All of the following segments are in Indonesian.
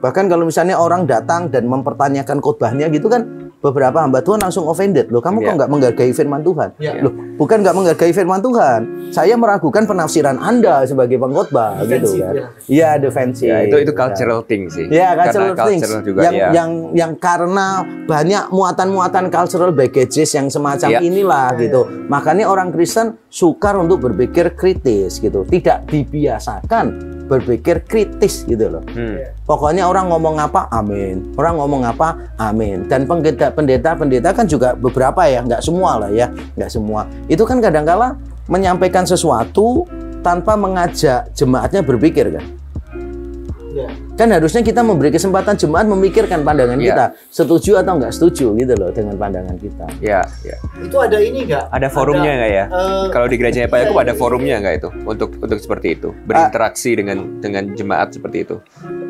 Bahkan kalau misalnya orang datang dan mempertanyakan khotbahnya gitu kan, beberapa hamba Tuhan langsung offended. Loh, kamu kok nggak menghargai firman Tuhan? Loh, bukan nggak menghargai firman Tuhan. Saya meragukan penafsiran Anda sebagai pengkhotbah gitu kan. Iya, defensif. Ya, itu cultural thing sih. Ya, cultural things. Juga, yang karena banyak muatan-muatan cultural baggages yang semacam inilah gitu. Makanya orang Kristen sukar untuk berpikir kritis gitu. Tidak dibiasakan berpikir kritis gitu loh. Pokoknya orang ngomong apa, amin. Orang ngomong apa, amin. Dan pendeta kan juga beberapa ya, nggak semua lah ya, nggak semua. Itu kan kadang-kala menyampaikan sesuatu tanpa mengajak jemaatnya berpikir kan. Kan harusnya kita memberi kesempatan jemaat memikirkan pandangan kita, setuju atau nggak setuju gitu loh dengan pandangan kita. Itu ada ini nggak? Ada forumnya nggak ya? Kalau di gerejanya Pak Yakub ada forumnya nggak itu untuk seperti itu, berinteraksi dengan jemaat seperti itu?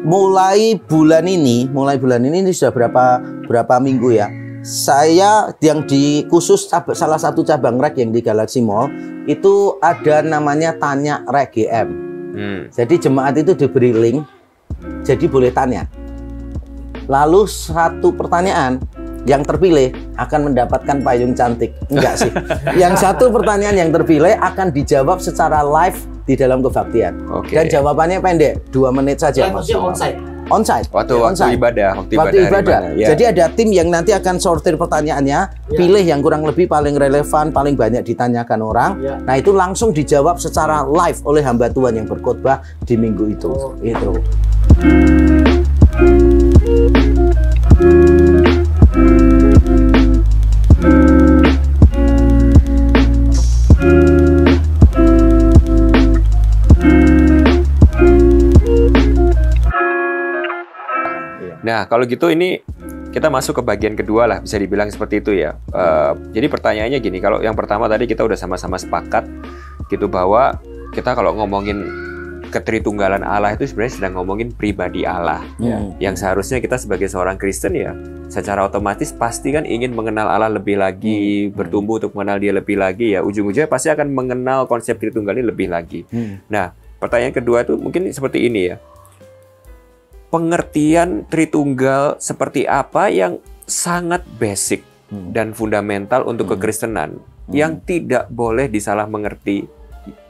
Mulai bulan ini sudah berapa minggu ya. Saya yang di khusus salah satu cabang rek yang di Galaxy Mall itu ada namanya Tanya Rek GM. Jadi jemaat itu diberi link. Jadi boleh tanya. Lalu satu pertanyaan yang terpilih akan mendapatkan payung cantik. Enggak sih. Yang satu pertanyaan yang terpilih akan dijawab secara live di dalam kebaktian. Dan jawabannya pendek, 2 menit saja. Maksudnya onsite. Waktu ibadah. Ya. Jadi ada tim yang nanti akan sortir pertanyaannya, pilih yang kurang lebih paling relevan, paling banyak ditanyakan orang. Nah, itu langsung dijawab secara live oleh hamba Tuhan yang berkhotbah di minggu itu. Itu. Nah, kalau gitu ini kita masuk ke bagian kedua lah, bisa dibilang seperti itu ya. Jadi pertanyaannya gini, kalau yang pertama tadi kita udah sama-sama sepakat gitu bahwa kita kalau ngomongin ketritunggalan Allah itu sebenarnya sedang ngomongin pribadi Allah. Yang seharusnya kita sebagai seorang Kristen ya secara otomatis pasti kan ingin mengenal Allah lebih lagi, bertumbuh untuk mengenal Dia lebih lagi ya. Ujung-ujungnya pasti akan mengenal konsep Tritunggal ini lebih lagi. Nah, pertanyaan kedua itu mungkin seperti ini ya. Pengertian Tritunggal seperti apa yang sangat basic dan fundamental untuk kekristenan yang tidak boleh disalah mengerti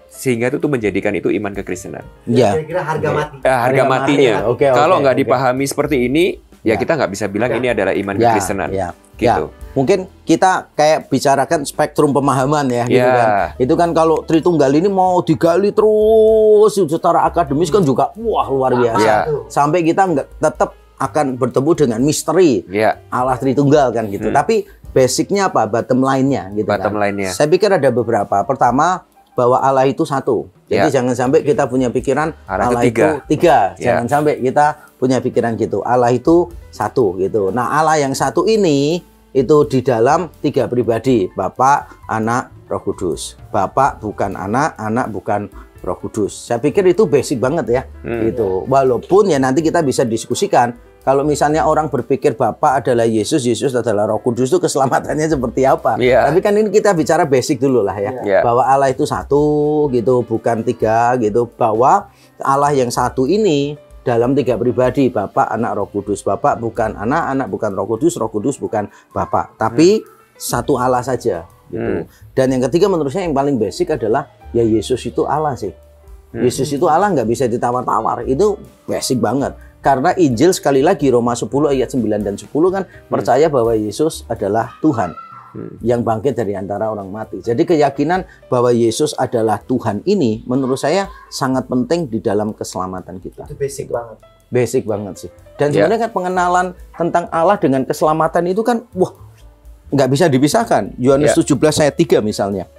sehingga itu tuh menjadikan itu iman kekristenan. Kira-kira harga mati. Harga matinya. Kalau nggak dipahami seperti ini, ya kita nggak bisa bilang ini adalah iman kekristenan. Gitu. Mungkin kita kayak bicarakan spektrum pemahaman ya, gitu kan. Itu kan kalau Tritunggal ini mau digali terus secara akademis kan juga wah luar biasa. Sampai kita tetap akan bertemu dengan misteri Allah Tritunggal kan gitu. Tapi basicnya apa? Bottom line-nya gitu kan. Saya pikir ada beberapa. Pertama, bahwa Allah itu satu. Jadi jangan sampai kita punya pikiran Allah itu tiga. Jangan sampai kita punya pikiran gitu. Allah itu satu gitu. Nah, Allah yang satu ini itu di dalam 3 pribadi, Bapa, Anak, Roh Kudus. Bapa bukan anak, anak bukan Roh Kudus. Saya pikir itu basic banget ya. Gitu. Walaupun ya nanti kita bisa diskusikan. Kalau misalnya orang berpikir Bapa adalah Yesus, Yesus adalah Roh Kudus, itu keselamatannya seperti apa? Tapi kan ini kita bicara basic dulu lah ya. Bahwa Allah itu satu gitu, bukan 3 gitu. Bahwa Allah yang satu ini dalam 3 pribadi, Bapa, Anak, Roh Kudus. Bapa bukan anak, anak bukan Roh Kudus bukan Bapa. Tapi satu Allah saja gitu. Dan yang ketiga menurut saya yang paling basic adalah ya Yesus itu Allah sih. Yesus itu Allah, nggak bisa ditawar-tawar. Itu basic banget. Karena Injil sekali lagi Roma 10 ayat 9 dan 10 kan percaya bahwa Yesus adalah Tuhan yang bangkit dari antara orang mati. Jadi keyakinan bahwa Yesus adalah Tuhan ini menurut saya sangat penting di dalam keselamatan kita. Itu basic banget. Basic banget sih. Dan sebenarnya kan pengenalan tentang Allah dengan keselamatan itu kan wah nggak bisa dipisahkan. Yohanes 17 ayat 3 misalnya.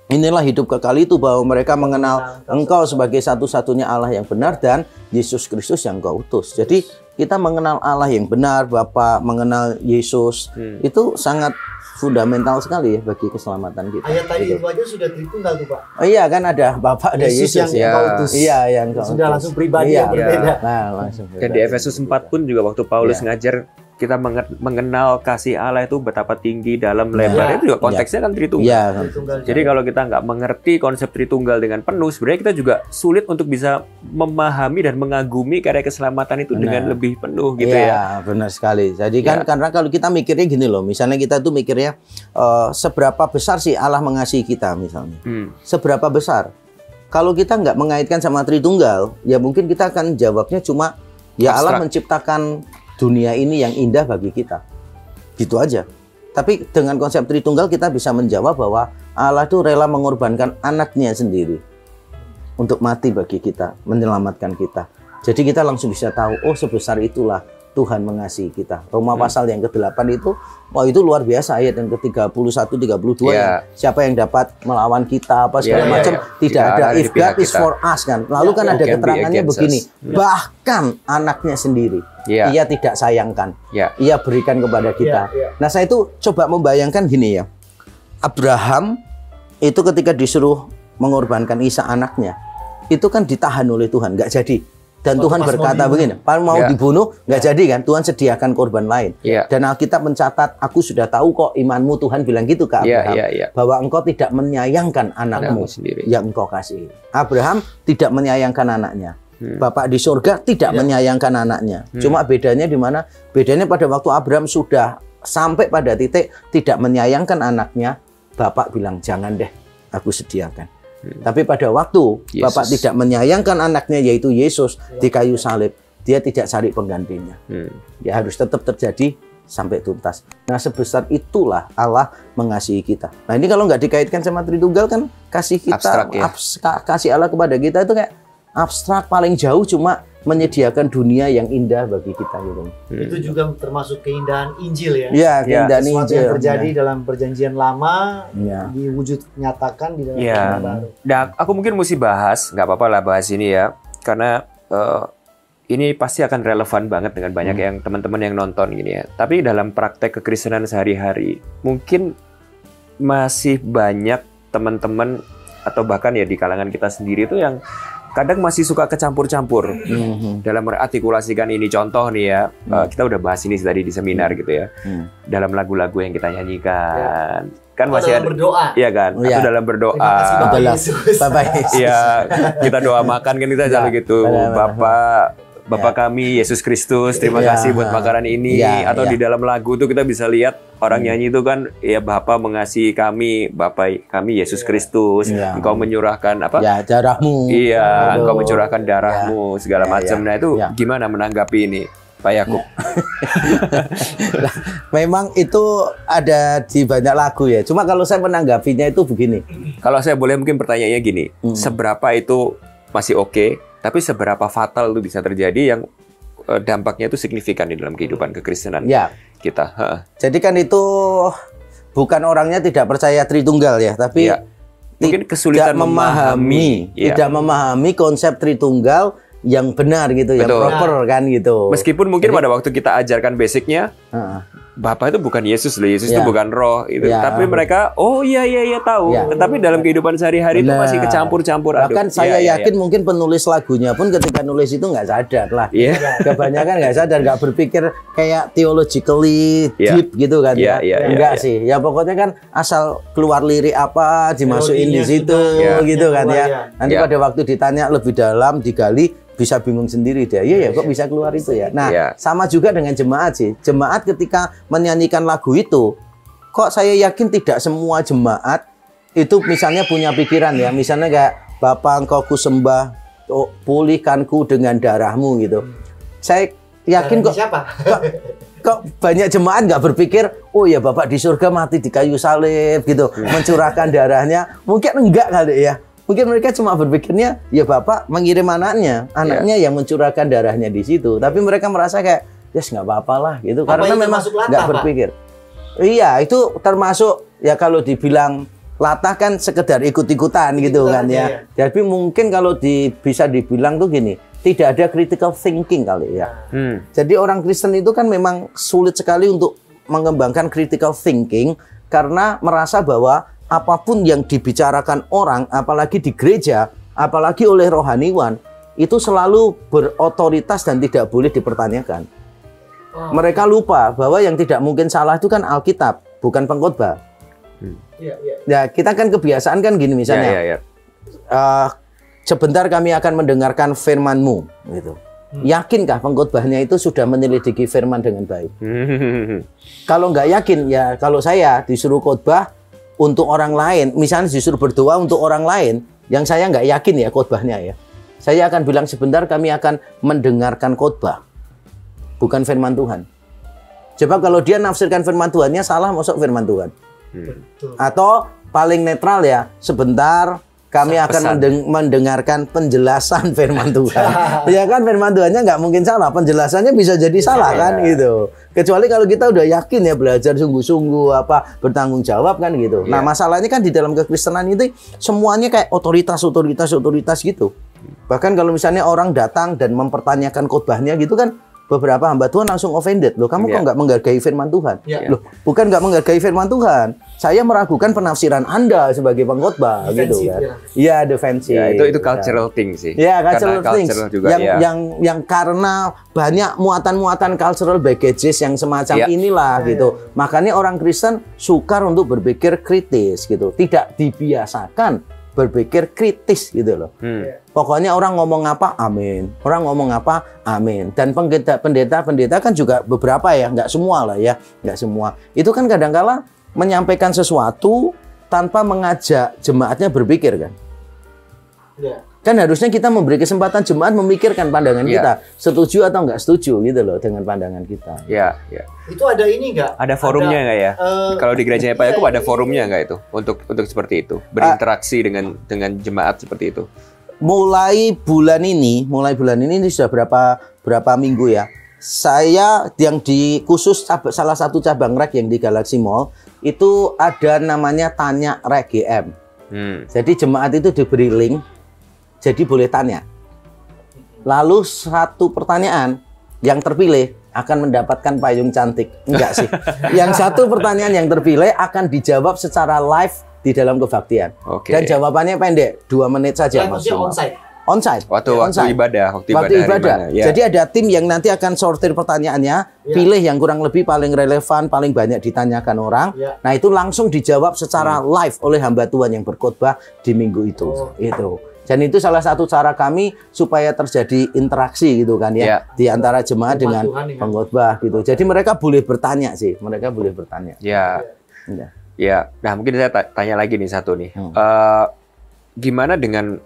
Inilah hidup kekal itu bahwa mereka mengenal Engkau sebagai satu-satunya Allah yang benar dan Yesus Kristus yang Engkau utus. Jadi kita mengenal Allah yang benar, Bapa mengenal Yesus, itu sangat fundamental sekali ya bagi keselamatan kita. Ayat tadi itu aja sudah Tritunggal tuh Pak. Oh iya kan ada Bapa ada Yesus yang Engkau utus. Iya yang sudah langsung pribadi yang berbeda. Nah, langsung. Dan di Efesus 4 pun juga waktu Paulus ngajar kita mengenal kasih Allah itu betapa tinggi, dalam, lebar, itu juga konteksnya kan Tritunggal. Ya. Jadi kalau kita nggak mengerti konsep Tritunggal dengan penuh, sebenarnya kita juga sulit untuk bisa memahami dan mengagumi karya keselamatan itu dengan lebih penuh gitu ya. Benar sekali. Jadi kan karena kalau kita mikirnya gini loh, misalnya kita tuh mikirnya seberapa besar sih Allah mengasihi kita misalnya. Seberapa besar? Kalau kita nggak mengaitkan sama Tritunggal, ya mungkin kita akan jawabnya cuma ya Allah menciptakan dunia ini yang indah bagi kita, gitu aja. Tapi dengan konsep Tritunggal kita bisa menjawab bahwa Allah itu rela mengorbankan anaknya sendiri untuk mati bagi kita, menyelamatkan kita. Jadi kita langsung bisa tahu, oh sebesar itulah Tuhan mengasihi kita. Roma pasal yang ke-8 itu, wah itu luar biasa, ayat yang ke-31, 32 ya. Siapa yang dapat melawan kita apa segala macam, tidak ada. If God is for us kan. Lalu kan ada keterangannya begini, bahkan anaknya sendiri ia tidak sayangkan, ia berikan kepada kita. Nah saya itu coba membayangkan gini ya, Abraham itu ketika disuruh mengorbankan Ishak anaknya, itu kan ditahan oleh Tuhan, nggak jadi. Dan Tuhan berkata begini, mau dibunuh, nggak jadi kan? Tuhan sediakan korban lain. Dan Alkitab mencatat, aku sudah tahu kok imanmu, Tuhan bilang gitu ke Abraham, bahwa engkau tidak menyayangkan anakmu yang engkau kasih. Abraham tidak menyayangkan anaknya. Bapak di surga tidak menyayangkan anaknya. Cuma bedanya di mana? Bedanya pada waktu Abraham sudah sampai pada titik tidak menyayangkan anaknya, Bapak bilang jangan deh, aku sediakan. Tapi pada waktu Bapak tidak menyayangkan anaknya, yaitu Yesus di kayu salib, dia tidak cari penggantinya. Ya harus tetap terjadi sampai tuntas. Nah sebesar itulah Allah mengasihi kita. Nah ini kalau nggak dikaitkan sama Tritunggal kan kasih kita, kasih Allah kepada kita itu kayak abstrak, paling jauh cuma menyediakan dunia yang indah bagi kita gitu. Itu juga termasuk keindahan Injil ya. Iya, keindahan Injil yang terjadi dalam perjanjian lama diwujud nyatakan di dalam perjanjian baru. Nah, aku mungkin mesti bahas, nggak apa-apa lah bahas ini ya, karena ini pasti akan relevan banget dengan banyak yang teman-teman yang nonton gini ya. Tapi dalam praktek kekristenan sehari-hari, mungkin masih banyak teman-teman atau bahkan ya di kalangan kita sendiri itu yang kadang masih suka kecampur-campur dalam mengartikulasikan ini. Contoh nih ya, kita udah bahas ini tadi di seminar gitu ya. Dalam lagu-lagu yang kita nyanyikan, kan masih ada berdoa, iya kan? Atau dalam berdoa, iya kita doa makan kan kita selalu gitu. Bapak kami Yesus Kristus, terima kasih buat makanan ini. Atau di dalam lagu tuh kita bisa lihat orang nyanyi itu kan, ya Bapa mengasihi kami, Bapa kami Yesus Kristus, Engkau menyurahkan apa? Ya, darahmu. Iya, Engkau mencurahkan darahmu segala macam. Nah itu gimana menanggapi ini, Pak Yakub? Memang itu ada di banyak lagu ya. Cuma kalau saya menanggapinya itu begini. Kalau saya boleh mungkin pertanyaannya gini, seberapa itu masih oke? Tapi seberapa fatal itu bisa terjadi yang dampaknya itu signifikan di dalam kehidupan kekristenan kita. Jadi kan itu bukan orangnya tidak percaya Tritunggal ya, tapi mungkin kesulitan memahami, tidak memahami konsep Tritunggal yang benar gitu, yang proper kan gitu. Meskipun mungkin pada waktu kita ajarkan basicnya, Bapa itu bukan Yesus loh, Yesus itu bukan roh itu. Tapi mereka, oh iya tahu. Tetapi dalam kehidupan sehari-hari itu masih kecampur-campur. Bahkan saya yakin mungkin penulis lagunya pun ketika nulis itu nggak sadar lah. Kebanyakan nggak sadar, nggak berpikir kayak theologically deep gitu kan. Enggak sih. Ya pokoknya kan asal keluar lirik apa dimasukin di situ gitu kan ya. Nanti pada waktu ditanya lebih dalam, digali, bisa bingung sendiri dia. Iya ya, kok bisa keluar itu ya. Nah, sama juga dengan jemaat sih. Jemaat ketika menyanyikan lagu itu, kok saya yakin tidak semua jemaat itu misalnya punya pikiran ya. Misalnya kayak Bapa Engkau ku sembah, pulihkanku dengan darahmu gitu. Saya yakin kok banyak jemaat nggak berpikir, oh ya Bapak di surga mati di kayu salib gitu, mencurahkan darahnya. Mungkin enggak kali ya. Mungkin mereka cuma berpikirnya, ya Bapak mengirim anaknya yang mencurahkan darahnya di situ. Tapi mereka merasa kayak, nggak apa-apa lah gitu. Karena memang nggak berpikir. Iya, itu termasuk ya kalau dibilang latah kan sekedar ikut-ikutan gitu kan ya. Jadi mungkin kalau bisa dibilang tuh gini, tidak ada critical thinking kali ya. Jadi orang Kristen itu kan memang sulit sekali untuk mengembangkan critical thinking karena merasa bahwa apapun yang dibicarakan orang, apalagi di gereja, apalagi oleh rohaniwan, itu selalu berotoritas dan tidak boleh dipertanyakan. Mereka lupa bahwa yang tidak mungkin salah itu kan Alkitab, bukan pengkhotbah. Ya, kita kan kebiasaan kan gini misalnya. Sebentar kami akan mendengarkan firman-Mu, gitu. Yakinkah pengkhotbahnya itu sudah menyelidiki firman dengan baik? Kalau nggak yakin, ya kalau saya disuruh khotbah untuk orang lain, misalnya disuruh berdoa untuk orang lain, yang saya nggak yakin ya khotbahnya ya, saya akan bilang sebentar kami akan mendengarkan khotbah, bukan firman Tuhan. Coba kalau dia nafsirkan firman Tuhannya salah, masuk firman Tuhan. Atau paling netral ya, sebentar kami akan mendengarkan penjelasan firman Tuhan. Ya kan, firman Tuhannya nggak mungkin salah, penjelasannya bisa jadi salah kan gitu. Kecuali kalau kita udah yakin ya, belajar sungguh-sungguh, bertanggung jawab kan gitu. Nah masalahnya kan di dalam kekristenan itu semuanya kayak otoritas gitu. Bahkan kalau misalnya orang datang dan mempertanyakan khotbahnya gitu kan, beberapa hamba Tuhan langsung offended. Loh, kamu kok nggak menghargai firman Tuhan? Loh, bukan nggak menghargai firman Tuhan. Saya meragukan penafsiran Anda sebagai pengkhotbah gitu kan. Iya, defensif. Ya, itu cultural thing sih. Ya, cultural things. Juga, yang karena banyak muatan-muatan cultural baggages yang semacam inilah gitu. Makanya orang Kristen sukar untuk berpikir kritis gitu. Tidak dibiasakan berpikir kritis gitu loh. Pokoknya orang ngomong apa, amin. Orang ngomong apa, amin. Dan pendeta kan juga beberapa ya, nggak semua lah ya, nggak semua. Itu kan kadang-kala menyampaikan sesuatu tanpa mengajak jemaatnya berpikir kan. Kan harusnya kita memberi kesempatan jemaat memikirkan pandangan kita, setuju atau nggak setuju gitu loh dengan pandangan kita. Ya. Itu ada ini nggak? Ada forumnya nggak ya? Kalau di gerejanya Pak Yakub ada forumnya nggak itu untuk seperti itu, berinteraksi dengan jemaat seperti itu? Mulai bulan ini sudah berapa minggu ya. Saya yang di khusus salah satu cabang rek yang di Galaxy Mall itu ada namanya Tanya Rek GM. Jadi jemaat itu diberi link, jadi boleh tanya. Lalu satu pertanyaan yang terpilih akan mendapatkan payung cantik. Enggak sih. Yang satu pertanyaan yang terpilih akan dijawab secara live di dalam kebaktian. Dan jawabannya pendek, 2 menit saja maksimal. Onsite. Waktu ibadah. Ya. Jadi ada tim yang nanti akan sortir pertanyaannya, pilih yang kurang lebih paling relevan, paling banyak ditanyakan orang. Nah itu langsung dijawab secara live oleh hamba Tuhan yang berkhotbah di minggu itu. Itu. Dan itu salah satu cara kami supaya terjadi interaksi gitu kan ya, di antara jemaat dengan pengkhotbah gitu. Jadi mereka boleh bertanya sih, Ya. Nah mungkin saya tanya lagi nih satu nih. Gimana dengan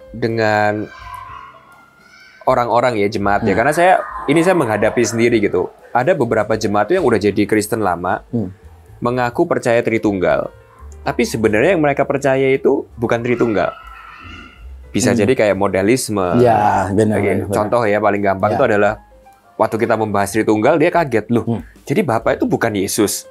orang-orang ya jemaat ya, karena saya menghadapi sendiri gitu. Ada beberapa jemaat yang udah jadi Kristen lama, mengaku percaya Tritunggal, tapi sebenarnya yang mereka percaya itu bukan Tritunggal. Bisa jadi kayak modalisme. Ya, benar. Contoh ya paling gampang itu adalah waktu kita membahas Tritunggal dia kaget loh. Jadi Bapa itu bukan Yesus.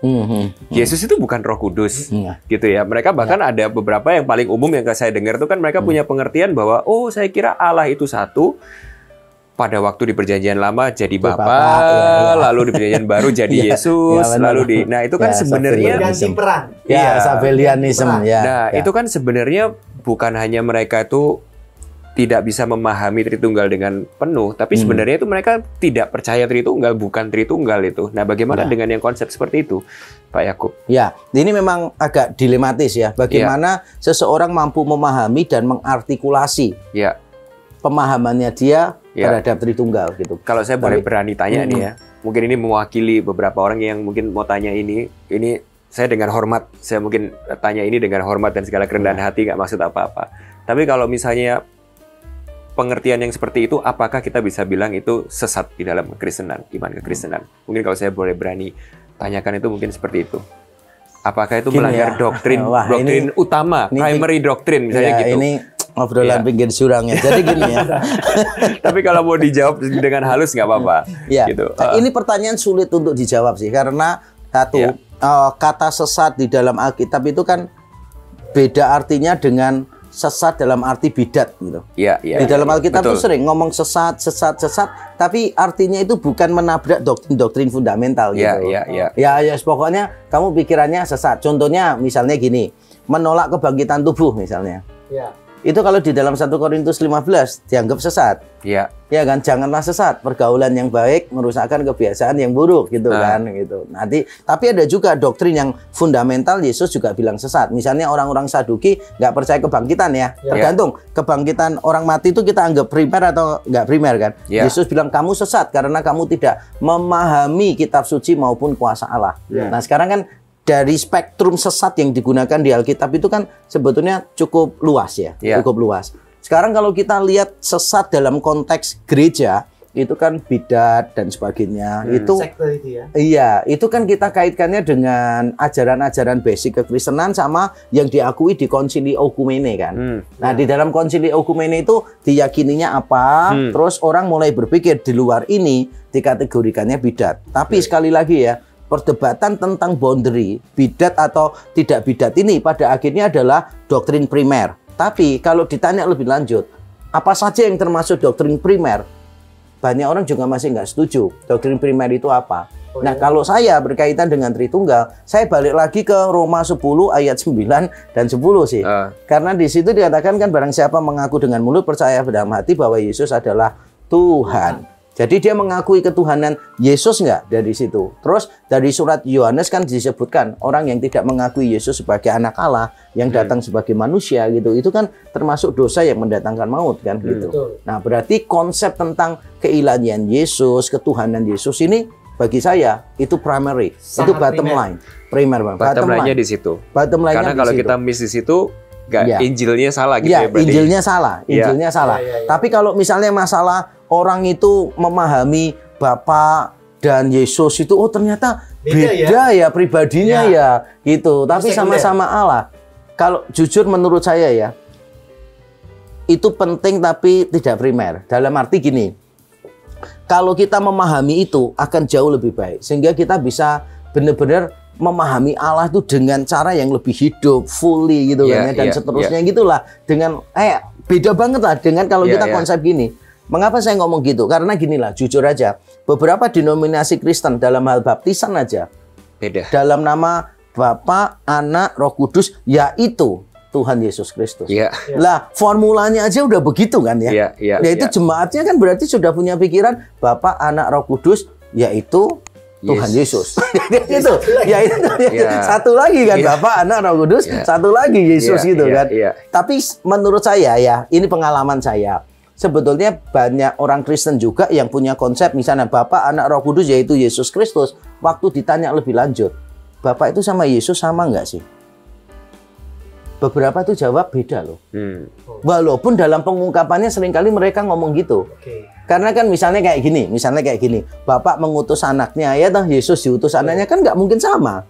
Yesus itu bukan Roh Kudus. Gitu ya. Mereka bahkan ada beberapa yang paling umum yang saya dengar itu kan mereka punya pengertian bahwa saya kira Allah itu satu. Pada waktu di Perjanjian Lama jadi Bapa, lalu di Perjanjian Baru jadi Yesus, nah itu kan sebenarnya ganti peran. Sabellianisme ya. Nah, itu kan sebenarnya bukan hanya mereka itu tidak bisa memahami Tritunggal dengan penuh, tapi sebenarnya itu mereka tidak percaya Tritunggal, bukan Tritunggal itu. Nah, bagaimana dengan yang konsep seperti itu, Pak Yakub? Ya, ini memang agak dilematis ya. Bagaimana seseorang mampu memahami dan mengartikulasi pemahamannya dia terhadap Tritunggal gitu. Kalau saya boleh berani tanya nih ya, mungkin ini mewakili beberapa orang yang mungkin mau tanya ini saya dengan hormat, saya mungkin tanya ini dengan hormat dan segala kerendahan hati, nggak maksud apa-apa. Tapi kalau misalnya pengertian yang seperti itu, apakah kita bisa bilang itu sesat di dalam kekristenan, iman kekristenan? Mungkin kalau saya boleh berani tanyakan itu mungkin seperti itu. Apakah itu melanggar doktrin utama, primary doctrine misalnya gitu? Ini obrolan pinggir jurang ya. Jadi gini ya. Tapi kalau mau dijawab dengan halus nggak apa-apa. Gitu. Ini pertanyaan sulit untuk dijawab sih, karena satu kata sesat di dalam Alkitab itu kan beda artinya dengan sesat dalam arti bidat gitu. Di dalam Alkitab itu sering ngomong sesat, tapi artinya itu bukan menabrak doktrin fundamental gitu. Pokoknya kamu pikirannya sesat. Contohnya misalnya gini, menolak kebangkitan tubuh misalnya. Itu kalau di dalam 1 Korintus 15 dianggap sesat. Iya. Ya kan, janganlah sesat. Pergaulan yang baik merusakkan kebiasaan yang buruk gitu kan gitu. Nanti tapi ada juga doktrin yang fundamental Yesus juga bilang sesat. Misalnya orang-orang Saduki nggak percaya kebangkitan ya. Tergantung kebangkitan orang mati itu kita anggap primer atau nggak primer kan. Yesus bilang kamu sesat karena kamu tidak memahami kitab suci maupun kuasa Allah. Nah, sekarang kan dari spektrum sesat yang digunakan di Alkitab itu kan sebetulnya cukup luas ya, cukup luas. Sekarang kalau kita lihat sesat dalam konteks gereja, itu kan bidat dan sebagainya. Itu sekte itu ya. Iya, itu kan kita kaitkannya dengan ajaran-ajaran basic kekristenan sama yang diakui di Konsili Oikumene kan. Nah, di dalam Konsili Oikumene itu diyakininya apa, terus orang mulai berpikir di luar ini dikategorikannya bidat. Tapi sekali lagi ya, perdebatan tentang boundary bidat atau tidak bidat ini pada akhirnya adalah doktrin primer. Tapi kalau ditanya lebih lanjut, apa saja yang termasuk doktrin primer? Banyak orang juga masih nggak setuju. Doktrin primer itu apa? Nah, kalau saya berkaitan dengan Tritunggal, saya balik lagi ke Roma 10 ayat 9 dan 10 sih. Karena di situ dikatakan kan barang siapa mengaku dengan mulut percaya dalam hati bahwa Yesus adalah Tuhan. Jadi dia mengakui ketuhanan Yesus nggak dari situ. Terus dari surat Yohanes kan disebutkan orang yang tidak mengakui Yesus sebagai anak Allah yang datang sebagai manusia gitu. Itu kan termasuk dosa yang mendatangkan maut kan gitu. Nah, berarti konsep tentang keilahian Yesus, ketuhanan Yesus ini bagi saya itu primary, itu bottom line. Primer Bang. Bottom line-nya di situ. Bottom line-nya karena kalau kita miss di situ Injilnya salah gitu ya berarti. Injilnya salah, Injilnya salah. Tapi kalau misalnya masalah orang itu memahami Bapa dan Yesus itu ternyata beda ya pribadinya ya gitu. Tapi sama-sama Allah. Kalau jujur menurut saya ya, itu penting tapi tidak primer. Dalam arti gini, kalau kita memahami itu akan jauh lebih baik. Sehingga kita bisa benar-benar memahami Allah itu dengan cara yang lebih hidup, fully gitu kan ya, dan seterusnya gitulah. Dengan beda banget lah dengan kalau kita konsep gini. Mengapa saya ngomong gitu? Karena ginilah, jujur aja, beberapa denominasi Kristen dalam hal baptisan aja beda. Dalam nama Bapa, Anak, Roh Kudus, yaitu Tuhan Yesus Kristus. Lah, formulanya aja udah begitu kan ya. Yaitu jemaatnya kan berarti sudah punya pikiran Bapa, Anak, Roh Kudus, yaitu Tuhan Yesus. Itu. Satu lagi kan Bapa, Anak, Roh Kudus, satu lagi Yesus gitu kan. Tapi menurut saya ya, ini pengalaman saya. Sebetulnya banyak orang Kristen juga yang punya konsep misalnya Bapa, Anak, Roh Kudus yaitu Yesus Kristus. Waktu ditanya lebih lanjut, Bapa itu sama Yesus sama nggak sih? Beberapa itu jawab beda loh. Walaupun dalam pengungkapannya seringkali mereka ngomong gitu. Karena kan misalnya kayak gini, Bapak mengutus anaknya, ya toh Yesus diutus anaknya kan nggak mungkin sama.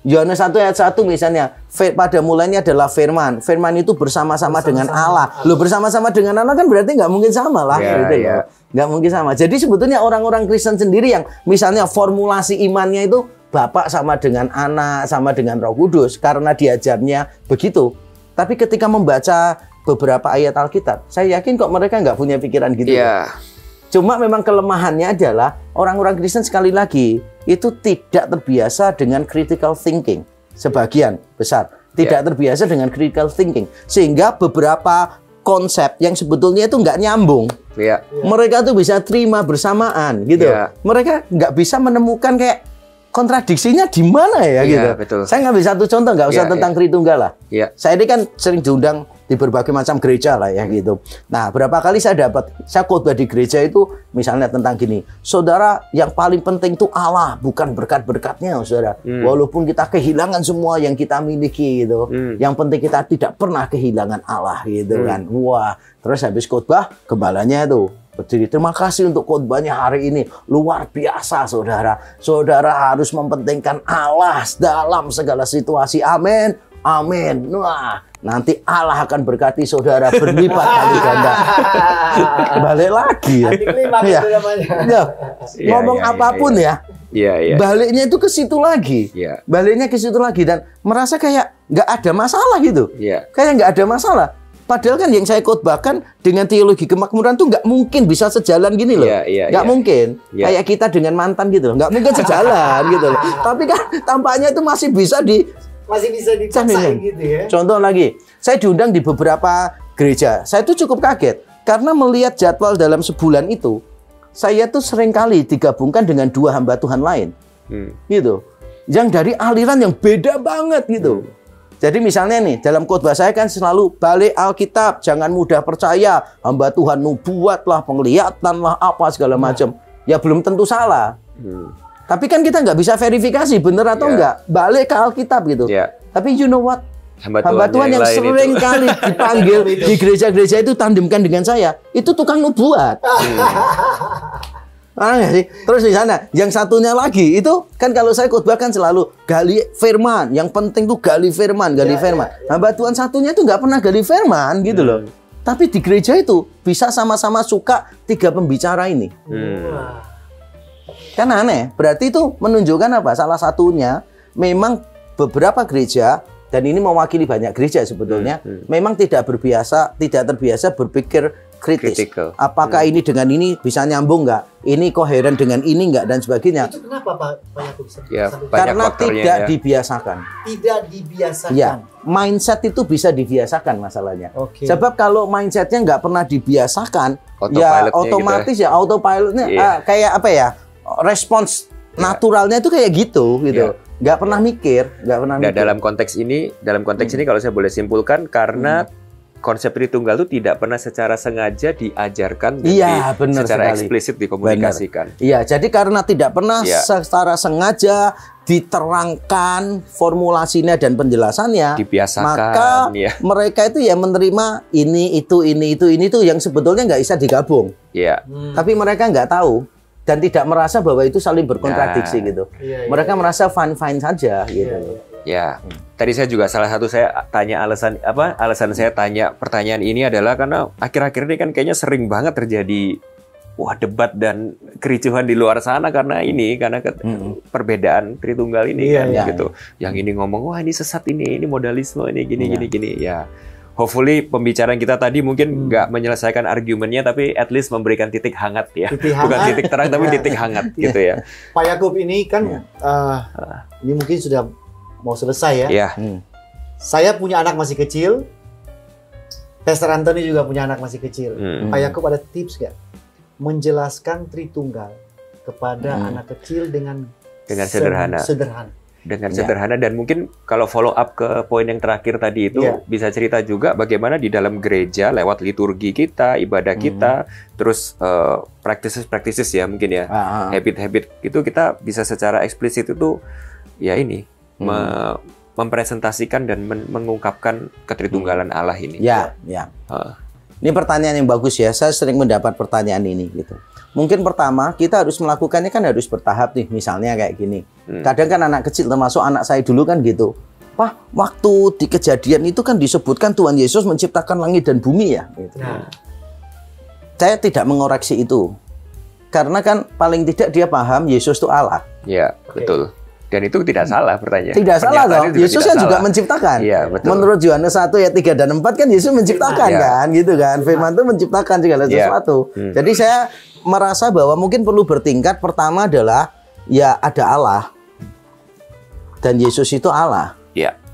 Yohanes 1 ayat 1 misalnya, pada mulanya adalah firman. Firman itu bersama-sama dengan Allah. Loh, bersama-sama dengan Allah kan berarti nggak mungkin sama lah. Nggak mungkin sama. Jadi sebetulnya orang-orang Kristen sendiri yang misalnya formulasi imannya itu Bapak sama dengan Anak, sama dengan Roh Kudus. Karena diajarnya begitu. Tapi ketika membaca beberapa ayat Alkitab, saya yakin kok mereka nggak punya pikiran gitu. Cuma memang kelemahannya adalah orang-orang Kristen sekali lagi itu tidak terbiasa dengan critical thinking. Sebagian besar tidak terbiasa dengan critical thinking. Sehingga beberapa konsep yang sebetulnya itu nggak nyambung. Mereka tuh bisa terima bersamaan gitu. Mereka nggak bisa menemukan kayak kontradiksinya di mana ya gitu. Betul. Saya ngambil satu contoh, nggak usah tentang Tritunggal lah. Saya ini kan sering diundang di berbagai macam gereja lah ya gitu. Nah, berapa kali saya khotbah di gereja itu misalnya tentang gini, saudara, yang paling penting itu Allah, bukan berkat-berkatnya, saudara. Walaupun kita kehilangan semua yang kita miliki gitu, yang penting kita tidak pernah kehilangan Allah gitu kan. Wah, terus habis khotbah, gembalanya itu berdiri, terima kasih untuk khotbahnya hari ini, luar biasa saudara. Saudara harus mempentingkan Allah dalam segala situasi. Amin, amin. Wah, nanti Allah akan berkati saudara berlipat kali ganda. Balik lagi ya. Ngomong apapun ya. Baliknya itu ke situ lagi. Baliknya ke situ lagi dan merasa kayak nggak ada masalah gitu. Kayak nggak ada masalah. Padahal kan yang saya khotbahkan dengan teologi kemakmuran tuh nggak mungkin bisa sejalan gini loh. Nggak mungkin. Kayak kita dengan mantan gitu loh. Nggak mungkin sejalan gitu loh. Tapi kan tampaknya itu masih bisa Masih bisa dipaksain gitu ya. Contoh lagi, saya diundang di beberapa gereja. Saya tuh cukup kaget karena melihat jadwal dalam sebulan itu, saya tuh seringkali digabungkan dengan 2 hamba Tuhan lain, gitu. Yang dari aliran yang beda banget gitu. Jadi misalnya nih, dalam khotbah saya kan selalu balik Alkitab, jangan mudah percaya, hamba Tuhan nubuat lah, penglihatan lah, apa segala macam. Ya belum tentu salah. Tapi kan kita nggak bisa verifikasi bener atau enggak. Balik ke Alkitab gitu. Tapi you know what? Hamba Tuhan yang sering kali dipanggil di gereja-gereja itu tandemkan dengan saya, itu tukang nubuat. Sih? Terus di sana, yang satunya lagi itu kan kalau saya khotbah kan selalu gali firman. Yang penting tuh gali firman. Hamba Tuhan satunya itu nggak pernah gali firman gitu loh. Tapi di gereja itu bisa sama-sama suka 3 pembicara ini. Kan aneh. Berarti itu menunjukkan apa? Salah satunya memang beberapa gereja, dan ini mewakili banyak gereja sebetulnya, memang tidak terbiasa berpikir kritis. Apakah ini dengan ini bisa nyambung nggak? Ini koheren dengan ini nggak? Dan sebagainya. Itu kenapa Pak Yakub? Karena tidak dibiasakan. Tidak dibiasakan. Ya, mindset itu bisa dibiasakan masalahnya. Sebab kalau mindsetnya nggak pernah dibiasakan, ya otomatis gitu. Autopilotnya kayak apa ya? Respons naturalnya itu kayak gitu. Nggak pernah mikir. Dalam konteks ini kalau saya boleh simpulkan, karena konsep Tritunggal itu tidak pernah secara sengaja diajarkan dan secara eksplisit dikomunikasikan. Iya, jadi karena tidak pernah secara sengaja diterangkan formulasinya dan penjelasannya, dibiasakan, maka mereka itu ya menerima ini itu yang sebetulnya nggak bisa digabung. Tapi mereka nggak tahu dan tidak merasa bahwa itu saling berkontradiksi gitu. Mereka merasa fine saja gitu. Ya, tadi saya juga salah satu saya tanya alasan saya tanya pertanyaan ini adalah karena akhir-akhir ini kan kayaknya sering banget terjadi debat dan kericuhan di luar sana karena perbedaan Tritunggal ini gitu. Yang ini ngomong wah ini sesat, ini modalisme, ini gini. Ya. Hopefully pembicaraan kita tadi mungkin nggak menyelesaikan argumennya, tapi at least memberikan titik hangat ya. Bukan titik terang tapi titik hangat gitu ya. Pak Yakub ini kan ini mungkin sudah mau selesai ya. Saya punya anak masih kecil. Pastor Anthony juga punya anak masih kecil. Pak Yakub ada tips nggak menjelaskan Tritunggal kepada anak kecil dengan sederhana. Dengan sederhana, dan mungkin kalau follow up ke poin yang terakhir tadi itu bisa cerita juga bagaimana di dalam gereja lewat liturgi kita, ibadah kita, terus practices ya mungkin ya, habit-habit itu kita bisa secara eksplisit itu mempresentasikan dan mengungkapkan ketritunggalan Allah ini. Ini pertanyaan yang bagus ya. Saya sering mendapat pertanyaan ini gitu. Mungkin pertama kita harus melakukannya kan harus bertahap nih. Misalnya kayak gini. Kadang kan anak kecil, termasuk anak saya dulu kan gitu. Pak, waktu di Kejadian itu kan disebutkan Tuhan Yesus menciptakan langit dan bumi ya. Gitu. Saya tidak mengoreksi itu. Karena kan paling tidak dia paham Yesus itu Allah. Ya, betul. Dan itu tidak salah pertanyaan. Tidak salah dong. Yesus kan juga menciptakan. Iya, betul. Menurut Yohanes 1 ayat 3 dan 4 kan Yesus menciptakan kan, gitu kan. Firman itu menciptakan segala sesuatu. Jadi saya merasa bahwa mungkin perlu bertingkat. Pertama adalah ya ada Allah dan Yesus itu Allah.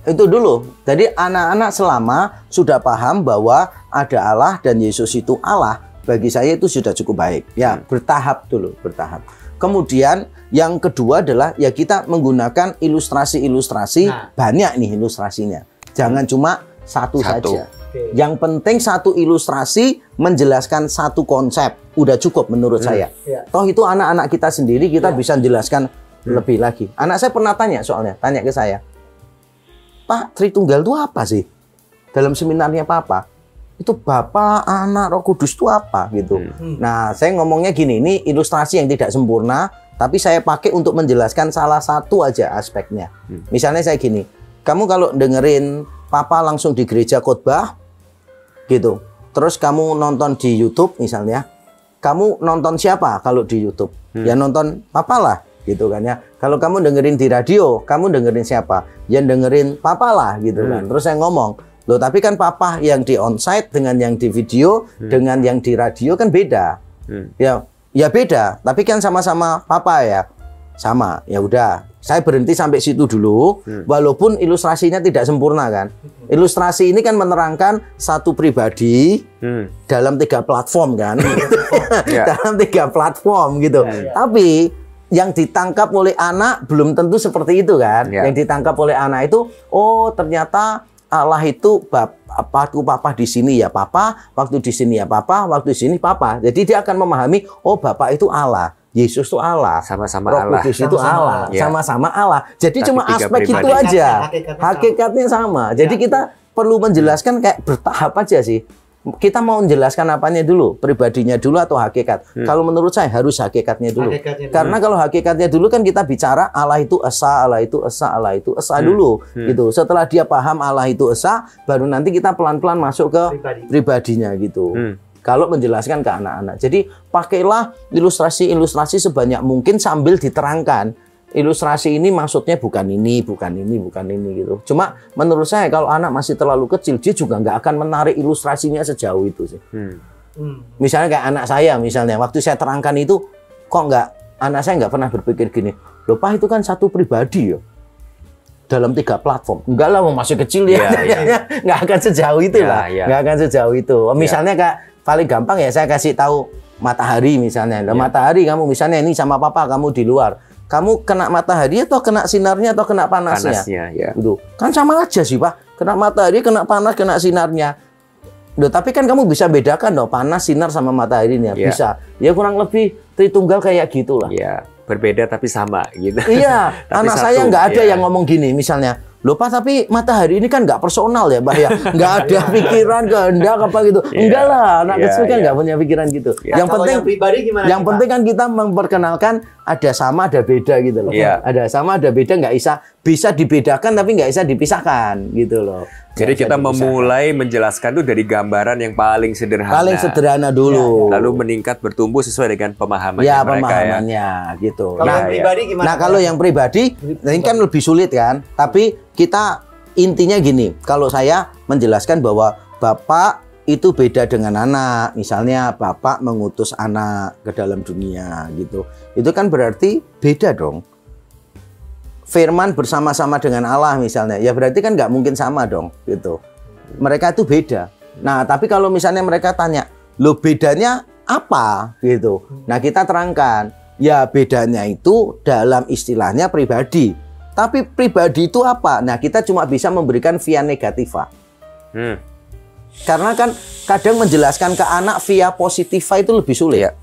Itu dulu. Jadi anak-anak selama sudah paham bahwa ada Allah dan Yesus itu Allah, bagi saya itu sudah cukup baik. Ya, bertahap dulu, bertahap. Kemudian yang kedua adalah ya kita menggunakan ilustrasi-ilustrasi, banyak nih ilustrasinya. Jangan cuma satu saja. Yang penting satu ilustrasi menjelaskan satu konsep, udah cukup menurut saya. Toh itu anak-anak kita sendiri kita bisa jelaskan lebih lagi. Anak saya pernah tanya ke saya, Pak, Tritunggal itu apa sih? Dalam seminarnya Papa, itu Bapa, Anak, Roh Kudus itu apa gitu. Nah, saya ngomongnya gini, ini ilustrasi yang tidak sempurna, tapi saya pakai untuk menjelaskan salah satu aja aspeknya. Misalnya saya gini, kamu kalau dengerin Papa langsung di gereja khotbah gitu, terus kamu nonton di YouTube misalnya, kamu nonton siapa kalau di YouTube? Ya nonton Papa lah gitu kan ya. Kalau kamu dengerin di radio, kamu dengerin siapa? Ya dengerin Papa lah gitu kan. Terus saya ngomong, loh, tapi kan Papa yang di onsite dengan yang di video dengan yang di radio kan beda. Ya beda, tapi kan sama-sama Papa ya. sama. Ya udah, saya berhenti sampai situ dulu. Walaupun ilustrasinya tidak sempurna kan. Ilustrasi ini kan menerangkan satu pribadi dalam 3 platform kan. Dalam 3 platform gitu. Tapi yang ditangkap oleh anak belum tentu seperti itu kan. Yang ditangkap oleh anak itu, oh ternyata Allah itu waktu papa di sini ya papa, waktu di sini ya papa, waktu di sini papa. Jadi dia akan memahami, oh bapak itu Allah. Yesus itu Allah, sama-sama Roh Allah, Kudus itu Allah, sama-sama Allah. Jadi tapi cuma aspek pribadi. itu aja, hakikatnya sama. Jadi kita perlu menjelaskan kayak bertahap aja sih. Kita mau menjelaskan apanya dulu, pribadinya dulu atau hakikat. Kalau menurut saya harus hakikatnya dulu. Karena kalau hakikatnya dulu kan kita bicara Allah itu esa, Allah itu esa, Allah itu esa dulu, gitu. Setelah dia paham Allah itu esa, baru nanti kita pelan-pelan masuk ke pribadinya gitu. Kalau menjelaskan ke anak-anak. Jadi pakailah ilustrasi-ilustrasi sebanyak mungkin sambil diterangkan. Ilustrasi ini maksudnya bukan ini, bukan ini, bukan ini gitu. Cuma menurut saya kalau anak masih terlalu kecil, dia juga nggak akan menarik ilustrasinya sejauh itu sih. Misalnya kayak anak saya misalnya, waktu saya terangkan itu, kok anak saya nggak pernah berpikir gini, loh Pak itu kan satu pribadi ya. Dalam 3 platform. Enggak lah, masih kecil ya. Nggak akan sejauh itu lah. Nggak akan sejauh itu. Misalnya kayak paling gampang ya saya kasih tahu matahari misalnya. Matahari kamu misalnya ini sama papa kamu di luar. Kamu kena matahari atau kena sinarnya atau kena panasnya? Gitu. Kan sama aja sih Pak. Kena matahari, kena panas, kena sinarnya. Duh, tapi kan kamu bisa bedakan dong panas, sinar sama mataharinya. Bisa. Ya kurang lebih Tritunggal kayak gitulah. Berbeda tapi sama gitu. Iya, anak saya nggak ada yang ngomong gini misalnya, loh Pak tapi matahari ini kan nggak personal ya Mbak ya, nggak ada pikiran kehendak apa gitu. Enggak lah, anak kecil kan nggak punya pikiran gitu. Yang penting yang pribadi gimana? Yang penting kan kita memperkenalkan ada sama ada beda gitu loh. Ada sama ada beda, nggak bisa dibedakan tapi nggak bisa dipisahkan gitu loh. Jadi kita memulai menjelaskan itu dari gambaran yang paling sederhana. Paling sederhana dulu. Lalu meningkat bertumbuh sesuai dengan pemahamannya mereka. Pemahamannya gitu. Kalau yang pribadi gimana? Nah kalau yang pribadi ini kan lebih sulit kan. Tapi kita intinya gini. Kalau saya menjelaskan bahwa bapak itu beda dengan anak. Misalnya bapak mengutus anak ke dalam dunia gitu. Itu kan berarti beda dong. Firman bersama-sama dengan Allah misalnya, ya berarti kan nggak mungkin sama dong, gitu. Mereka itu beda. Nah, tapi kalau misalnya mereka tanya, lo bedanya apa, gitu. Nah, kita terangkan, ya bedanya itu dalam istilahnya pribadi. Tapi pribadi itu apa? Nah, kita cuma bisa memberikan via negativa. Karena kan kadang menjelaskan ke anak via positiva itu lebih sulit.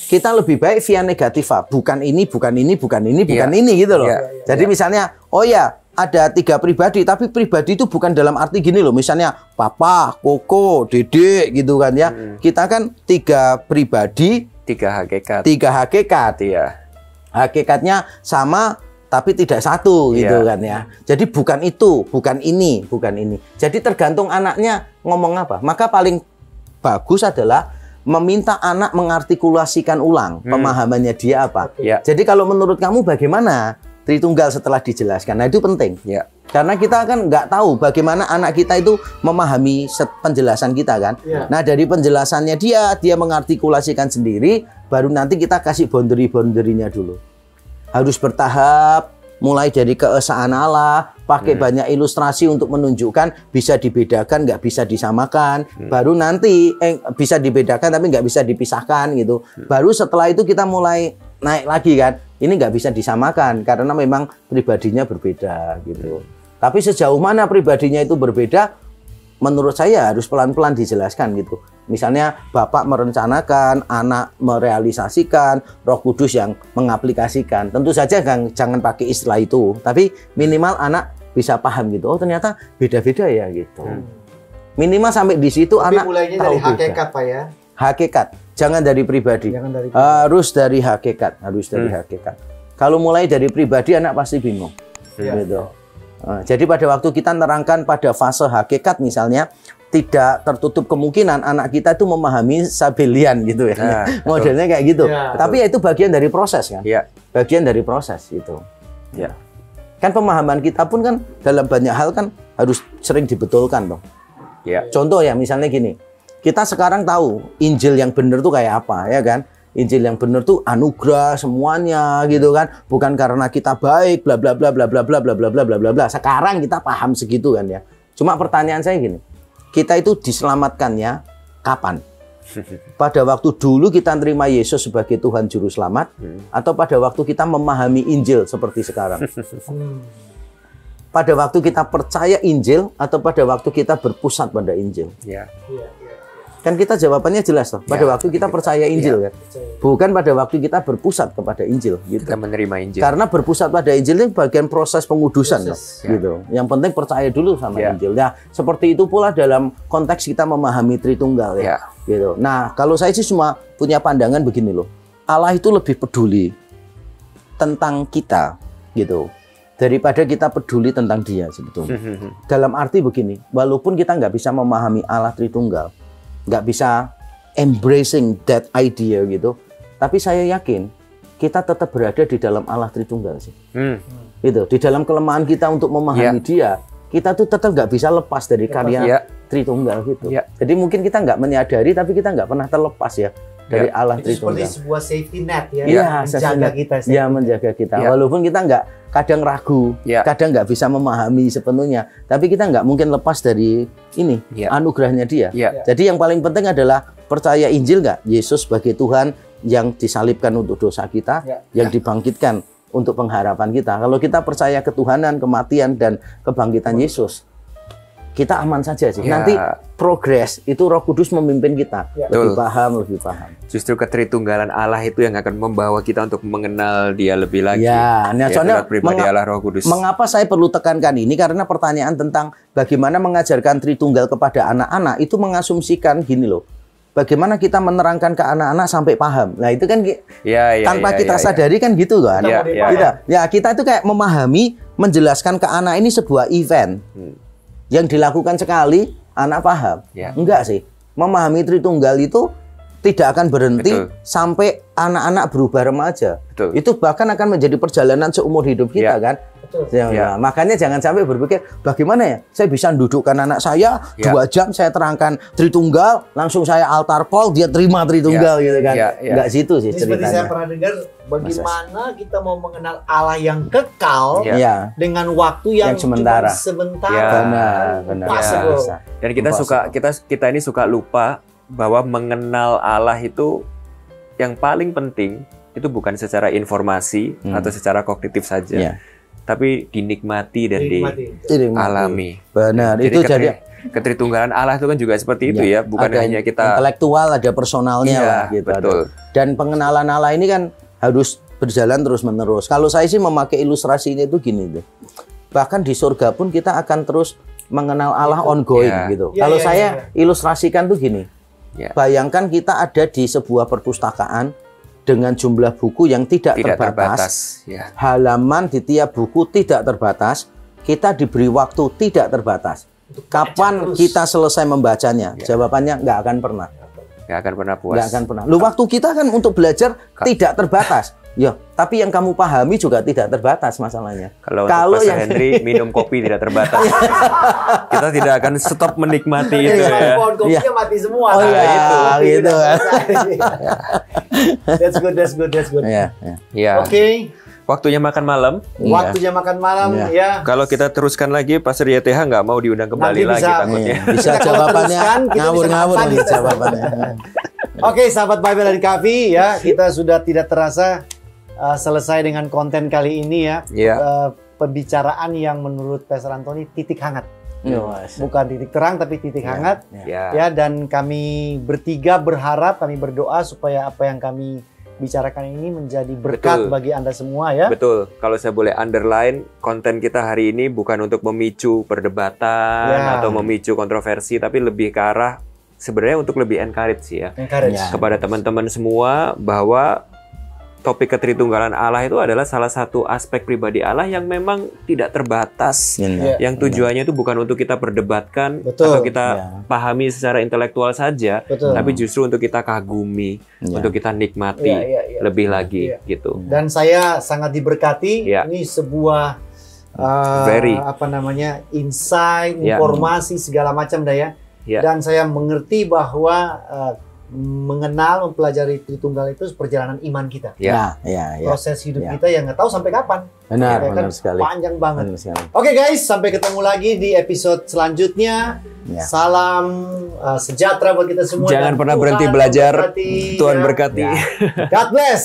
Kita lebih baik via negativa, bukan ini, bukan ini, bukan ini, bukan ini gitu loh. Jadi misalnya, oh ya ada 3 pribadi, tapi pribadi itu bukan dalam arti gini loh. Misalnya papa, koko, dedek gitu kan ya. Kita kan 3 pribadi, 3 hakikat. 3 hakikat. Hakikatnya sama tapi tidak satu gitu kan ya. Jadi bukan itu, bukan ini, bukan ini. Jadi tergantung anaknya ngomong apa. Maka paling bagus adalah meminta anak mengartikulasikan ulang pemahamannya dia apa. Jadi kalau menurut kamu bagaimana Tritunggal setelah dijelaskan? Nah itu penting. Karena kita kan nggak tahu bagaimana anak kita itu memahami penjelasan kita kan. Nah dari penjelasannya dia mengartikulasikan sendiri, baru nanti kita kasih boundary-boundary-nya dulu. Harus bertahap, mulai dari keesaan Allah, pakai banyak ilustrasi untuk menunjukkan bisa dibedakan, nggak bisa disamakan. Baru nanti bisa dibedakan tapi nggak bisa dipisahkan gitu. Baru setelah itu kita mulai naik lagi kan. Ini nggak bisa disamakan karena memang pribadinya berbeda gitu. Tapi sejauh mana pribadinya itu berbeda, menurut saya harus pelan-pelan dijelaskan gitu. Misalnya bapak merencanakan, anak merealisasikan, Roh Kudus yang mengaplikasikan. Tentu saja jangan pakai istilah itu, tapi minimal anak bisa paham gitu. Oh ternyata beda-beda ya gitu. Minimal sampai di situ tapi anak mulainya tahu dari hakikat beda. Pak ya. Hakikat, jangan dari pribadi. Harus dari hakikat, harus dari hakikat. Kalau mulai dari pribadi anak pasti bingung. Gitu. Jadi pada waktu kita nerangkan pada fase hakikat misalnya, tidak tertutup kemungkinan anak kita itu memahami Sabellian gitu ya. Modelnya kayak gitu. Tapi ya itu bagian dari proses kan. Bagian dari proses gitu. Kan pemahaman kita pun kan dalam banyak hal kan harus sering dibetulkan dong. Contoh ya misalnya gini. Kita sekarang tahu Injil yang benar tuh kayak apa ya kan. Injil yang benar tuh anugerah semuanya gitu kan, bukan karena kita baik bla bla bla bla bla bla bla bla bla bla bla bla. Sekarang kita paham segitu kan ya. Cuma pertanyaan saya gini, kita itu diselamatkannya kapan? Pada waktu dulu kita terima Yesus sebagai Tuhan Juru Selamat, atau pada waktu kita memahami Injil seperti sekarang? Pada waktu kita percaya Injil atau pada waktu kita berpusat pada Injil? Ya. Kan kita jawabannya jelas loh. Pada waktu kita percaya Injil kan, bukan pada waktu kita berpusat kepada Injil. Gitu. Kita menerima Injil. Karena berpusat pada Injil itu bagian proses pengudusan loh. Gitu. Yang penting percaya dulu sama Injil. Nah, seperti itu pula dalam konteks kita memahami Tritunggal ya. Gitu. Nah, kalau saya sih cuma punya pandangan begini loh. Allah itu lebih peduli tentang kita gitu, daripada kita peduli tentang Dia sebetulnya. Dalam arti begini, walaupun kita nggak bisa memahami Allah Tritunggal, nggak bisa embracing that idea gitu, tapi saya yakin kita tetap berada di dalam Allah Tritunggal sih. Gitu. Di dalam kelemahan kita untuk memahami Dia, kita tuh tetap nggak bisa lepas dari karya Tritunggal gitu. Jadi mungkin kita nggak menyadari, tapi kita nggak pernah terlepas ya dari Allah Tritunggal. Seperti sebuah safety net ya, menjaga kita. Ya, menjaga kita. Walaupun kita nggak kadang ragu, kadang nggak bisa memahami sepenuhnya, tapi kita nggak mungkin lepas dari ini anugerahnya Dia. Jadi yang paling penting adalah percaya Injil nggak? Yesus sebagai Tuhan yang disalibkan untuk dosa kita, yang dibangkitkan untuk pengharapan kita. Kalau kita percaya ketuhanan, kematian, dan kebangkitan Yesus, kita aman saja sih. Nanti progres itu Roh Kudus memimpin kita. Lebih paham. Justru ketritunggalan Allah itu yang akan membawa kita untuk mengenal Dia lebih lagi. Nah, soalnya pribadi Allah Roh Kudus. Mengapa saya perlu tekankan ini? Karena pertanyaan tentang bagaimana mengajarkan Tritunggal kepada anak-anak itu mengasumsikan gini loh. Bagaimana kita menerangkan ke anak-anak sampai paham. Nah, itu kan tanpa kita sadari kan gitu kan. Kita itu kayak memahami, menjelaskan ke anak ini sebuah event. Yang dilakukan sekali, anak paham. Enggak sih. Memahami Tritunggal itu tidak akan berhenti sampai anak-anak berubah remaja. Itu bahkan akan menjadi perjalanan seumur hidup kita kan. Makanya jangan sampai berpikir, bagaimana ya saya bisa dudukkan anak saya 2 jam, saya terangkan Tritunggal, langsung saya altar call, dia terima Tritunggal gitu kan. Enggak situ sih ceritanya. Seperti saya pernah dengar, bagaimana kita mau mengenal Allah yang kekal dengan waktu yang sementara. Benar. Dan kita ini suka lupa bahwa mengenal Allah itu yang paling penting itu bukan secara informasi atau secara kognitif saja, tapi dinikmati dan dialami. Benar. Jadi itu jadi ketritunggalan Allah itu kan juga seperti itu ya, bukan ada hanya kita intelektual, ada personalnya lah gitu. Betul. Dan pengenalan Allah ini kan harus berjalan terus-menerus. Kalau saya sih memakai ilustrasi ini tuh gini tuh. Bahkan di surga pun kita akan terus mengenal Allah ongoing gitu. Kalau saya ilustrasikan tuh gini. Bayangkan kita ada di sebuah perpustakaan dengan jumlah buku yang tidak terbatas. Halaman di tiap buku tidak terbatas. Kita diberi waktu tidak terbatas. Kapan kita selesai membacanya? Jawabannya nggak akan pernah. Nggak akan pernah puas. Nggak akan pernah. Lu waktu kita kan untuk belajar tidak terbatas. Tapi yang kamu pahami juga tidak terbatas masalahnya. Kalau yang Henry minum kopi tidak terbatas, kita tidak akan stop menikmati itu ya. Pohon kopinya mati semua. Gitu. That's good. Oke. Waktunya makan malam. Waktunya makan malam ya. Kalau kita teruskan lagi, Pastor YTH nggak mau diundang kembali lagi takutnya. Bisa jawabannya ngawur-ngawur nih jawabannya. Oke, sahabat Bible dan Coffee ya, kita sudah tidak terasa selesai dengan konten kali ini ya. Pembicaraan yang menurut Pastor Anthony titik hangat. Bukan titik terang tapi titik hangat. Ya, dan kami bertiga berharap, kami berdoa supaya apa yang kami bicarakan ini menjadi berkat bagi Anda semua ya. Betul. Kalau saya boleh underline, konten kita hari ini bukan untuk memicu perdebatan atau memicu kontroversi, tapi lebih ke arah sebenarnya untuk lebih encourage ya. Kepada teman-teman semua bahwa topik ketritunggalan Allah itu adalah salah satu aspek pribadi Allah yang memang tidak terbatas. Yang tujuannya itu bukan untuk kita perdebatkan atau kita pahami secara intelektual saja, tapi justru untuk kita kagumi, untuk kita nikmati lebih lagi gitu. Dan saya sangat diberkati. Ini sebuah insight, informasi segala macam Dan saya mengerti bahwa mengenal, mempelajari Tritunggal itu perjalanan iman kita. Proses hidup kita yang nggak tahu sampai kapan. Benar sekali. Panjang banget. Oke guys, sampai ketemu lagi di episode selanjutnya. Salam sejahtera buat kita semua. Jangan pernah berhenti belajar. Tuhan berkati. God bless.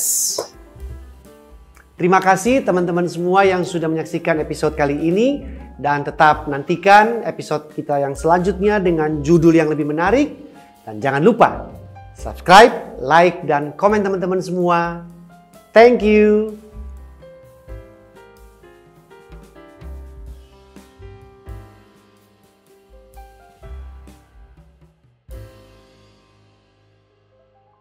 Terima kasih teman-teman semua yang sudah menyaksikan episode kali ini. Dan tetap nantikan episode kita yang selanjutnya dengan judul yang lebih menarik. Dan jangan lupa subscribe, like, dan komen teman-teman semua. Thank you.